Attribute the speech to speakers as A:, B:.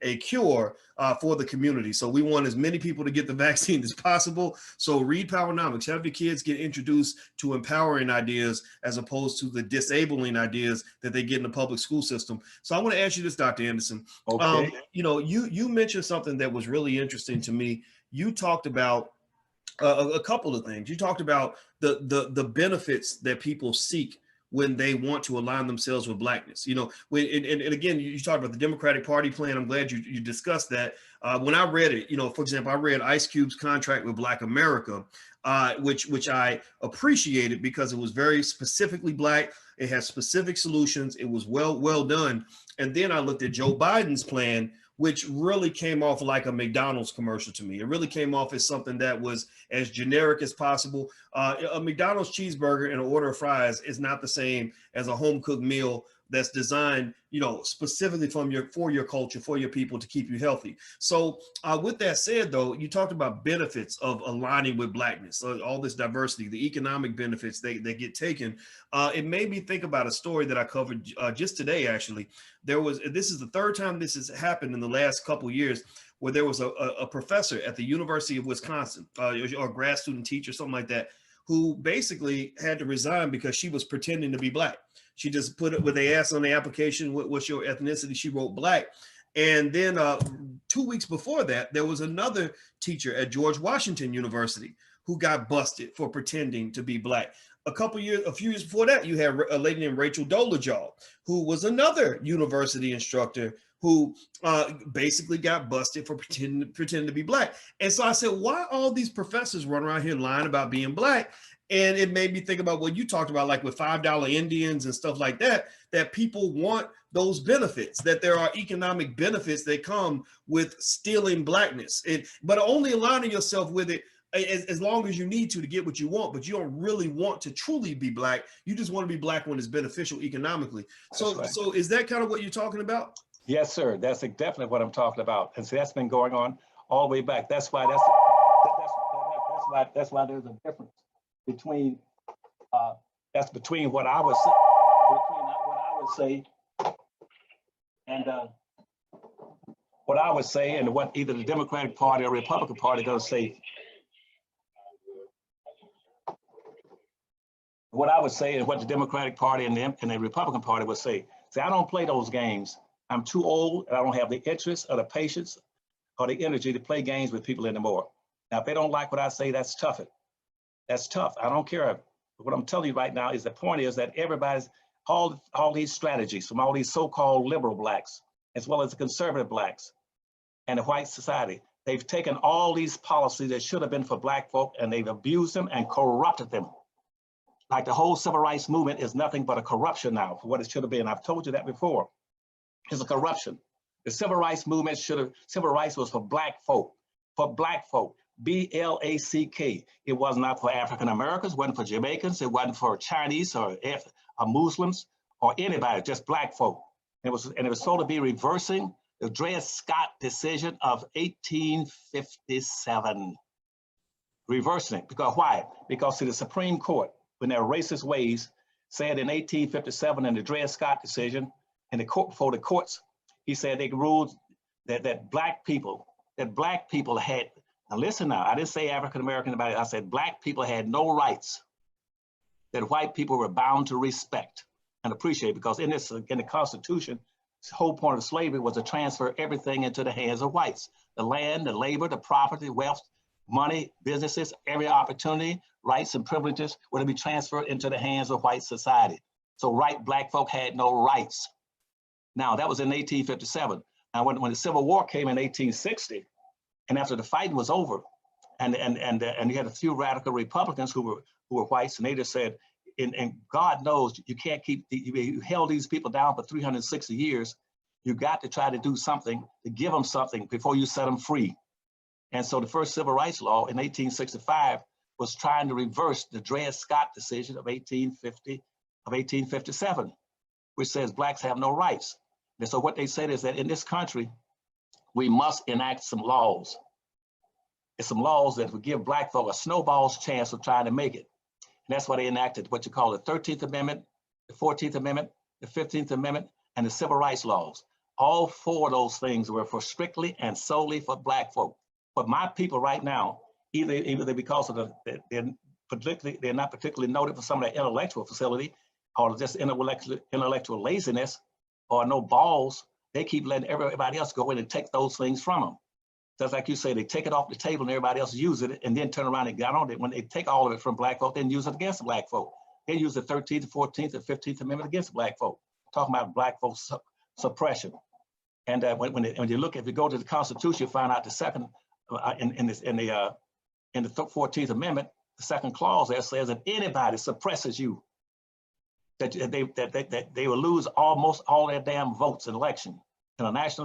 A: a cure for the community. So we want as many people to get the vaccine as possible. So read Powernomics, have your kids get introduced to empowering ideas as opposed to the disabling ideas that they get in the public school system. So I want to ask you this, Dr. Anderson.
B: Okay.
A: You mentioned something that was really interesting to me. You talked about a couple of things. You talked about the benefits that people seek when they want to align themselves with Blackness. And again, you talked about the Democratic Party plan. I'm glad you discussed that. When I read it, for example, I read Ice Cube's contract with Black America, which I appreciated because it was very specifically Black. It has specific solutions. It was well done. And then I looked at Joe Biden's plan, which really came off like a McDonald's commercial to me. It really came off as something that was as generic as possible. A McDonald's cheeseburger and an order of fries is not the same as a home cooked meal that's designed, specifically for your culture, for your people, to keep you healthy. So with that said, though, you talked about benefits of aligning with Blackness, all this diversity, the economic benefits they get taken. It made me think about a story that I covered just today, actually. This is the third time this has happened in the last couple of years, where there was a professor at the University of Wisconsin, or a grad student teacher, something like that, who basically had to resign because she was pretending to be Black. She just put it when they asked on the application, what's your ethnicity? She wrote Black. And then 2 weeks before that, there was another teacher at George Washington University who got busted for pretending to be Black. A few years before that, you had a lady named Rachel Dolezal, who was another university instructor who basically got busted for pretending to be Black. And so I said, why all these professors run around here lying about being Black? And it made me think about what you talked about, like with $5 Indians and stuff like that, that people want those benefits, that there are economic benefits that come with stealing Blackness. But only aligning yourself with it as long as you need to get what you want, but you don't really want to truly be Black. You just want to be Black when it's beneficial economically. So is that kind of what you're talking about?
B: Yes, sir. That's definitely what I'm talking about. And so that's been going on all the way back. That's why there's a difference between what I would say and what either the Democratic Party or Republican Party going to say. What I would say and what the Democratic Party and the Republican Party would say. See, I don't play those games. I'm too old and I don't have the interest or the patience or the energy to play games with people anymore. Now, if they don't like what I say, that's tough. That's tough. I don't care. What I'm telling you right now is the point is that everybody's, all these strategies from all these so-called liberal Blacks, as well as the conservative Blacks and the white society, they've taken all these policies that should have been for Black folk and they've abused them and corrupted them. Like the whole civil rights movement is nothing but a corruption now for what it should have been. I've told you that before. It's a corruption. The civil rights movement civil rights was for Black folk, B-L-A-C-K. It was not for African Americans, it wasn't for Jamaicans, it wasn't for Chinese or Muslims or anybody, just Black folk. It was supposed to be reversing the Dred Scott decision of 1857. Reversing it, because why? Because the Supreme Court, when their racist ways, said in 1857 in the Dred Scott decision, in the court before the courts, he said they ruled that Black people had, now listen now, I didn't say African American about it, I said Black people had no rights that white people were bound to respect and appreciate, because in the Constitution, the whole point of slavery was to transfer everything into the hands of whites. The land, the labor, the property, wealth, money, businesses, every opportunity, rights and privileges were to be transferred into the hands of white society. So Black folk had no rights. Now that was in 1857. Now when the Civil War came in 1860, and after the fighting was over, and you had a few radical Republicans who were whites, and they just said, and God knows you can't you held these people down for 360 years. You got to try to do something to give them something before you set them free. And so the first civil rights law in 1865 was trying to reverse the Dred Scott decision of 1857, which says Blacks have no rights. And so what they said is that in this country, we must enact some laws. It's some laws that would give Black folk a snowball's chance of trying to make it. And that's why they enacted what you call the 13th Amendment, the 14th Amendment, the 15th Amendment, and the Civil Rights laws. All four of those things were for strictly and solely for black folk. But my people right now, either because of they're not particularly noted for some of their intellectual facility, or just intellectual laziness, or no balls, they keep letting everybody else go in and take those things from them. Just like you say, they take it off the table and everybody else uses it, and then turn around and get on it. When they take all of it from black folk, then use it against black folk. They use the 13th, 14th, and 15th Amendment against black folk. Talking about black folks suppression. And when you look, if you go to the Constitution, you find out the second in the 14th Amendment, the second clause there says that anybody suppresses you, that they will lose almost all their damn votes in election in a national election.